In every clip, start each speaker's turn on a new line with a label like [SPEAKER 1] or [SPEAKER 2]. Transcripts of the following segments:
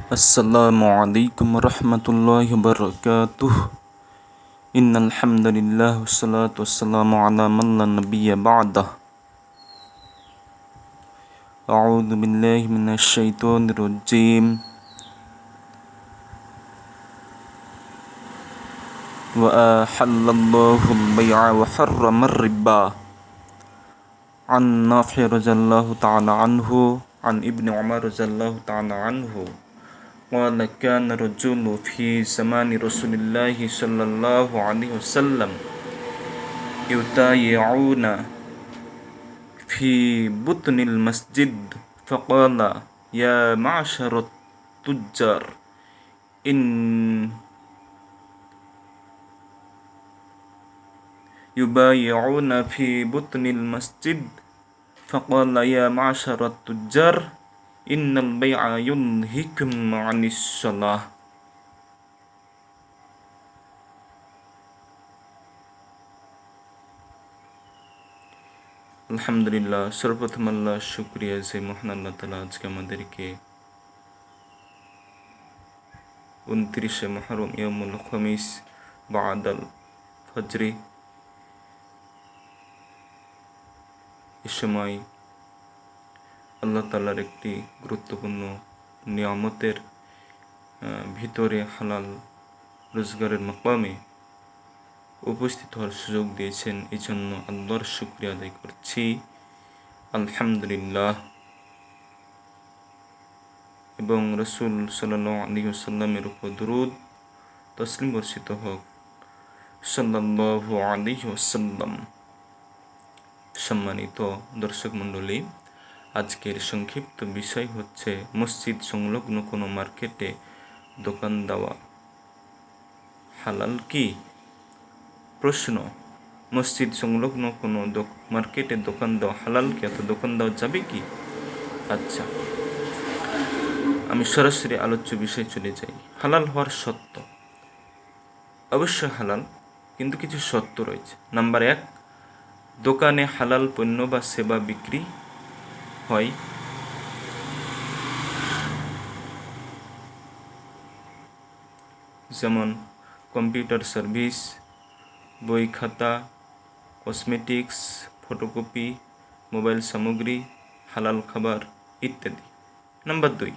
[SPEAKER 1] Assalamualaikum warahmatullahi wabarakatuh. Innal hamdalillah wassalatu wassalamu ala man la nabiyya ba'dah. A'udzu billahi minasy syaithanir rajim. Wa ahallallahu al-bai'a wa harrama ar-riba. An Nafi' radhiyallahu ta'ala anhu, an Ibnu Umar radhiyallahu ta'ala anhu. قال كان رجل في زمان رسول الله صلى الله عليه وسلم يتايعون في بطن المسجد فقال يا معشر التجار إن يبايعون في بطن المسجد فقال يا معشر التجار ইন্নাল বাই'a ইউনহিকুম আনিস সালাহ। আলহামদুলিল্লাহ, সর্বপ্রথম আল্লাহ শুকরিয়া যে মহান আল্লাহ তাআলা আজকে আমাদেরকে 29শে মুহররম ইয়াউমুল খামিস বা'দাল ফজরে এই সময় আল্লাহ তাআলার একটি গুরুত্বপূর্ণ নিয়ামতের ভিতরে হালাল রোজগারের মাকামে উপস্থিত হওয়ার সুযোগ দিয়েছেন, এই জন্য আল্লাহর শুকরিয়া আদায় করছি, আলহামদুলিল্লাহ। এবং রাসূল সাল্লাল্লাহু আলাইহি ওয়াসাল্লামের উপর দুরূদ তাসলিম বর্ষিত হোক, সাল্লাল্লাহু আলাইহি ওয়াসাল্লাম। সম্মানিত দর্শক মণ্ডলী, আজকের সংক্ষিপ্ত বিষয় হচ্ছে মসজিদ সংলগ্ন কোনো মার্কেটে দোকান দেওয়া হালাল কি? প্রশ্ন, মসজিদ সংলগ্ন কোনো মার্কেটে দোকান দেওয়া হালাল কি, অথবা দোকান দেওয়া যাবে কি? আচ্ছা, আমি সরাসরি আলোচ্য বিষয়ে চলে যাই। হালাল হওয়ার শর্ত, অবশ্যই হালাল, কিন্তু কিছু শর্ত রয়েছে। নাম্বার 1, দোকানে হালাল পণ্য বা সেবা বিক্রি হয়। যেমন কম্পিউটার সার্ভিস, বই খাতা, কসমেটিক্স, ফটোকপি, মোবাইল সামগ্রী, হালাল খাবার ইত্যাদি। নাম্বার 2,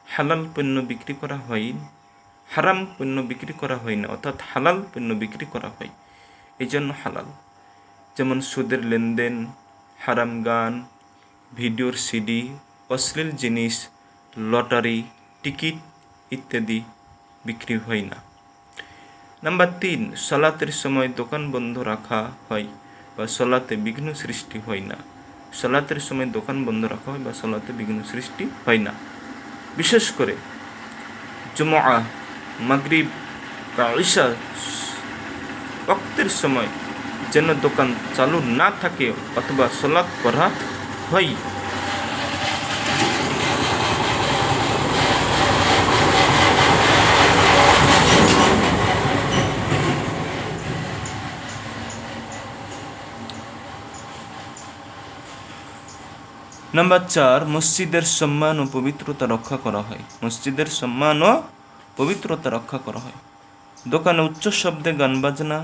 [SPEAKER 1] হালাল পণ্য বিক্রি করা হয়, হারাম পণ্য বিক্রি করা হয় না, অর্থাৎ হালাল পণ্য বিক্রি করা হয়, এই জন্য হালাল। যেমন সুদের লেনদেন, হারাম গান, ভিডিওর সিডি, অশ্লীল জিনিস, লটারি টিকিট ইত্যাদি বিক্রি হয় না। নাম্বার 3, সালাতের সময় দোকান বন্ধ রাখা হয় বা সালাতে বিঘ্ন সৃষ্টি হয় না। সালাতের সময় দোকান বন্ধ রাখা হয় বা সালাতে বিঘ্ন সৃষ্টি হয় না। বিশেষ করে জুমআ, মাগরিব বা ইশা ওয়াক্তের সময় যেন দোকান চালু না থাকে অথবা সালাত করা হয়। নাম্বার 4, মসজিদের সম্মান ও পবিত্রতা রক্ষা করা হয়। মসজিদের সম্মান ও পবিত্রতা রক্ষা করা হয়। দোকানে উচ্চ শব্দে গান বাজনা,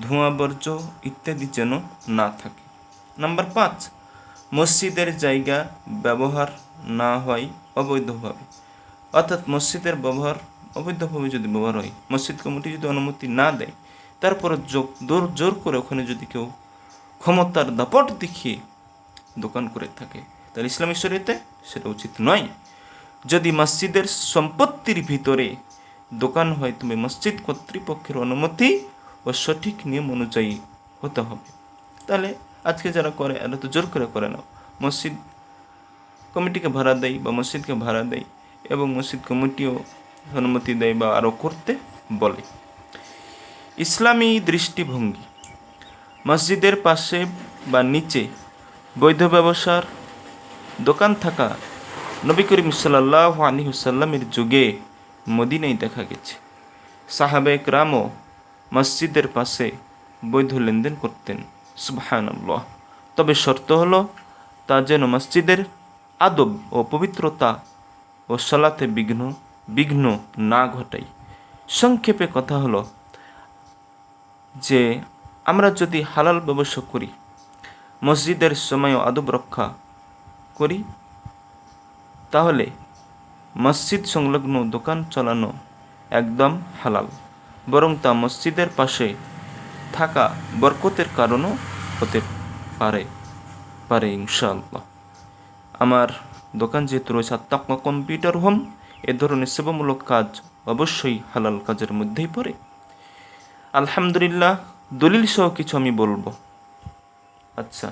[SPEAKER 1] ধোঁয়া বর্জ্য ইত্যাদি যেন না থাকে। নাম্বার 5, মসজিদের জায়গা ব্যবহার না হয় অবৈধভাবে, অর্থাৎ মসজিদের ব্যবহার অবৈধভাবে যদি ব্যবহার হয়, মসজিদ কমিটি যদি অনুমতি না দেয়, তারপরে জোর করে ওখানে যদি কেউ ক্ষমতার দাপট দেখিয়ে দোকান করে থাকে, তাহলে ইসলামী শরীয়তে সেটা উচিত নয়। যদি মসজিদের সম্পত্তির ভিতরে দোকান হয়, তবে মসজিদ কর্তৃপক্ষের অনুমতি ও সঠিক নিয়ম অনুযায়ী হতে হবে। তাহলে আজকে যারা করে এরা তো জোর করে না, মসজিদ কমিটিকে ভাড়া দেয় বা মসজিদকে ভাড়া দেয় এবং মসজিদ কমিটিও অনুমতি দেয় বা আরও করতে বলে। ইসলামী দৃষ্টিভঙ্গি, মসজিদের পাশে বা নিচে বৈধ ব্যবসার দোকান থাকা নবী করিম সাল্লাল্লাহু আলাইহি ওয়াসাল্লামের যুগে মদিনায় দেখা গেছে। সাহাবায়ে কেরামও মসজিদের পাশে বৈধ লেনদেন করতেন, সুবহানাল্লাহ। তবে শর্ত হলো তা যেন মসজিদের আদব ও পবিত্রতা ও সালাতে বিঘ্ন বিঘ্ন না ঘটাই। সংক্ষেপে কথা হলো যে আমরা যদি হালাল ব্যবসা করি, মসজিদের সময় আদব রক্ষা করি, তাহলে মসজিদ সংলগ্ন দোকান চালানো একদম হালাল, বরং তা মসজিদের পাশে থাকা বরকতের কারণও হতে পারে ইনশাআল্লাহ। আমার দোকান যেহেতু রয়েছে আত্মাকমা কম্পিউটার হোম, এ ধরনের সেবামূলক কাজ অবশ্যই হালাল কাজের মধ্যেই পড়ে। আলহামদুলিল্লাহ, দলিল সহ কিছু আমি বলবো। আচ্ছা,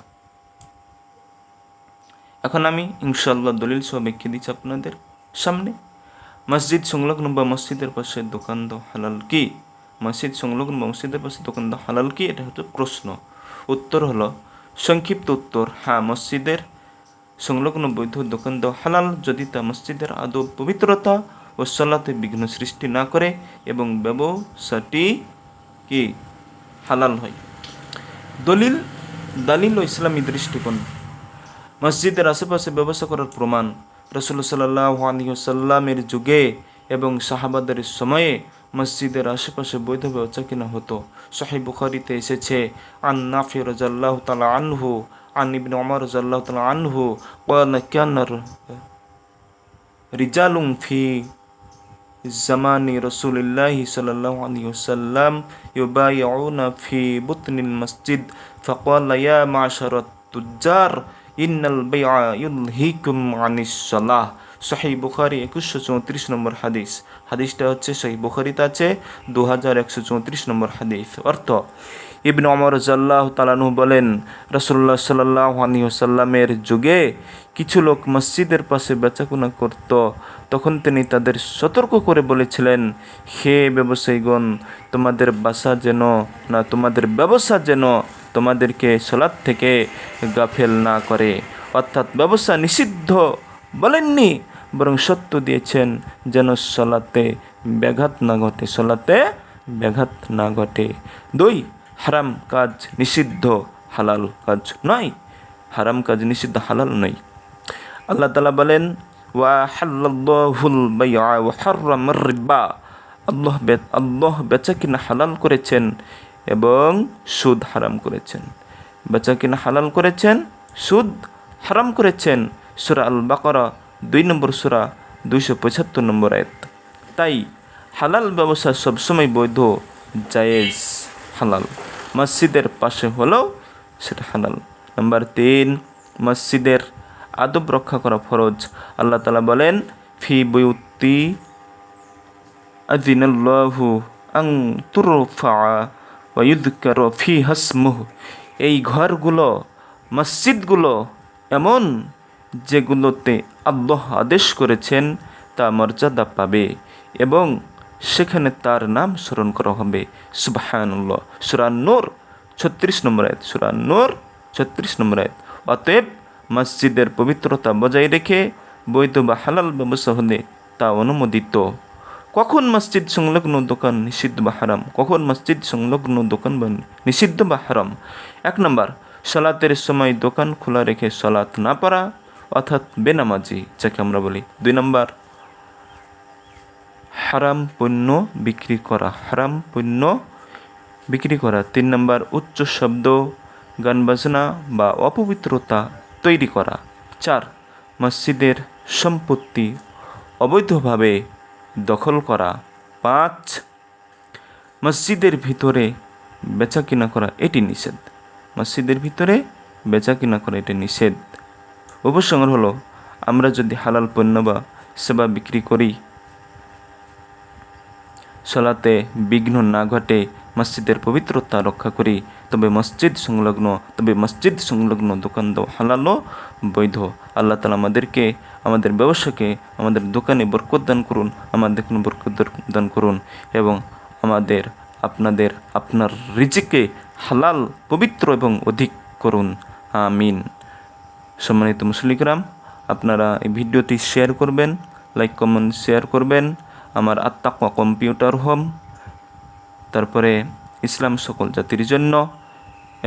[SPEAKER 1] এখন আমি ইনশাআল্লাহ দলিল সহ ব্যাখ্যা দিচ্ছি আপনাদের সামনে। মসজিদ সংলগ্ন বা মসজিদের পাশে দোকান দেওয়া হালাল কি? মসজিদ সংলগ্ন বা মসজিদের পাশে দোকান দেওয়া হালাল কি? এটা হচ্ছে প্রশ্ন। উত্তর হলো, সংক্ষিপ্ত উত্তর, হ্যাঁ, মসজিদের সংলগ্ন বৈধ দোকান দেওয়া হালাল যদি তা মসজিদের আদব পবিত্রতা ও সালাতে বিঘ্ন সৃষ্টি না করে এবং ব্যবসাটি কি হালাল হয়। দালিল ও ইসলামী দৃষ্টিকোণ। মসজিদের আশেপাশে ব্যবসা করার প্রমাণ। রাসূলুল্লাহ সাল্লাল্লাহু আলাইহি ওয়াসাল্লামের যুগে এবং সাহাবাদের সময়ে মসজিদের আশেপাশে বৈধ ব্যবসা কিনা হতো। সহিহ বুখারীতে এসেছে, আন নাফি রাদিয়াল্লাহু তাআলা আনহু আন ইবনে ওমর রাদিয়াল্লাহু তাআলা আনহু ক্বালা কানা রিজালুন ফি জামানি রাসূলিল্লাহি সাল্লাল্লাহু আলাইহি ওয়াসাল্লাম ইউবাইউনা ফি বুতনিল মসজিদ ফাকালা ইয়া মা'শারাত তুজ্জার ইন্নাল বাইআ ইউলহিকুম আনিস সালাহ। সহিহ বুখারী 2134 নম্বর হাদিস। হাদিসটা হচ্ছে সহিহ বুখারীতে আছে 2134 নম্বর হাদিস। অর্থ, ইবনে ওমর রাদিয়াল্লাহু তাআলা আনহু বলেন, রাসূলুল্লাহ সাল্লাল্লাহু আলাইহি ওয়াসাল্লামের যুগে কিছু লোক মসজিদের পাশে বেচাকেনা করত। তখন তিনি তাদের সতর্ক করে বলেছিলেন, হে ব্যবসায়ীগণ, তোমাদের ব্যবসা যেন তোমাদেরকে সালাত থেকে গাফেল না করে। অর্থাৎ ব্যবসা নিষিদ্ধ বলেননি, বরং সত্য দিয়েছেন যেন সালাতে ব্যাঘাত না ঘটে। 2, হারাম কাজ নিষিদ্ধ, হালাল কাজ নয়। হারাম কাজ নিষিদ্ধ, হালাল নয়। আল্লাহ তাআলা বলেন, ওয়া হাল্লাল্লাহুল বাইআ ওয়া হাররামার রিবা। আল্লাহ বেচাকেনা হালাল করেছেন এবং সুদ হারাম করেছেন। বেচাকেনা হালাল করেছেন, সুদ হারাম করেছেন। সূরা আল বাকারা 2 নম্বর সূরা 275 নম্বর আয়াত। তাই হালাল ব্যবসা সবসময় বৈধ, জায়েজ, হালাল। মসজিদের পাশে হলেও সেটা হালাল। নাম্বার 3, মসজিদের আদব রক্ষা করা ফরজ। আল্লাহ তাআলা বলেন, ফি বুয়ুতি আযিনাল্লাহু আন তুরফা ওয়া ইউযকারু ফিহা ইসমুহু। এই ঘরগুলো, মসজিদগুলো এমন যেগুলোতে আল্লাহ আদেশ করেছেন তা মর্যাদা পাবে এবং সেখানে তার নাম স্মরণ করা হবে। সুবহানাল্লাহ। সূরা নূর 36 নম্বর আয়াত। সূরা নূর 36 নম্বর আয়াত। অতএব মসজিদের পবিত্রতা বজায় রেখে বৈধ বা হালাল ব্যবসা হলে তা অনুমোদিত। কখন মসজিদ সংলগ্ন দোকান নিষিদ্ধ বা হারাম? কখন মসজিদ সংলগ্ন দোকান নিষিদ্ধ বা হারাম? 1 নম্বর, সালাতের সময় দোকান খোলা রেখে সালাত না পড়া, অর্থাৎ বেনামাজি যাকে আমরা বলি। 2 নম্বর, হারাম পণ্য বিক্রি করা। 3 নম্বর, উচ্চ শব্দ, গান বাজনা বা অপবিত্রতা তৈরি করা। 4, মসজিদের সম্পত্তি অবৈধভাবে দখল করা। 5, মসজিদের ভিতরে বেচাকেনা করা, এটি নিষেধ। মসজিদের ভিতরে বেচাকেনা করা এটি নিষেধ। উপসংহার হলো, আমরা যদি হালাল পণ্য বা সেবা বিক্রি করি, সালাতে বিঘ্ন না ঘটে, মসজিদের পবিত্রতা রক্ষা করি, তবে মসজিদ সংলগ্ন দোকান দেওয়া হালাল ও বৈধ। আল্লাহ তাআলা আমাদেরকে, আমাদের ব্যবসাকে, আমাদের দোকানে বরকত দান করুন, আমাদের বরকত দান করুন এবং আপনার রিজিকে হালাল, পবিত্র এবং অধিক করুন। আমিন। সম্মানিত মুসলিম কিরাম, আপনারা এই ভিডিওটি শেয়ার করবেন, লাইক, কমেন্ট, শেয়ার করবেন। আমার আত্মাকওয়া কম্পিউটার হোম, তারপরে ইসলাম সকল জাতির জন্য,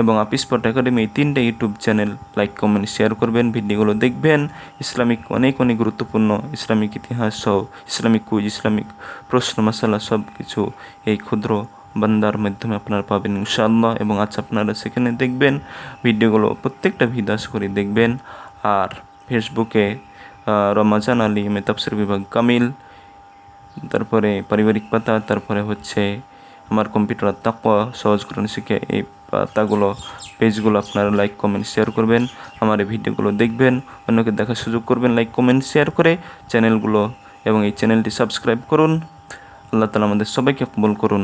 [SPEAKER 1] এবং আপিসপট একাডেমি এই 3টে YouTube channel like comment share করবেন, ভিডিওগুলো দেখবেন। ইসলামিক অনেক গুরুত্বপূর্ণ ইসলামিক ইতিহাস সহ ইসলামিক কুইজ, ইসলামিক প্রশ্ন মশালা সব কিছু এই ক্ষুদ্র বান্দার মাধ্যমে আপনারা পাবেন ইনশাআল্লাহ। এবং আজ আপনারা সেখানে দেখবেন ভিডিওগুলো, প্রত্যেকটা ভিডিও আশা করি দেখবেন। আর ফেসবুকে রমাজান আলী তাফসীর বিভাগ কামিল, তারপরে পারিবারিক পাতা, তারপরে হচ্ছে আমার কম্পিউটার তাকওয়া সহজ কোরআন শিখে, এই পাতাগুলো পেজগুলো আপনারা লাইক কমেন্ট শেয়ার করবেন, আমার এই ভিডিওগুলো দেখবেন, অন্যকে দেখার সুযোগ করবেন লাইক কমেন্ট শেয়ার করে চ্যানেলগুলো, এবং এই চ্যানেলটি সাবস্ক্রাইব করুন। আল্লাহ তাআলা আমাদের সবাইকে কবুল করুন।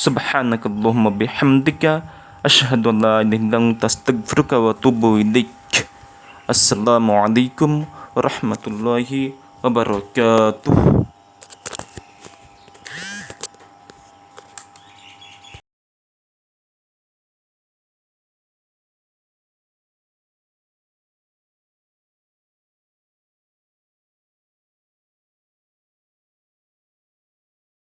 [SPEAKER 1] সুবহানাকা আল্লাহুম্মা বিহামদিকা আশহাদু আল্লা ইলাহা ইল্লা আনতা আস্তাগফিরুকা ওয়া আতুবু ইলাইক। আসসালামু আলাইকুম ওয়া রাহমাতুল্লাহি ওয়া বারাকাতুহু।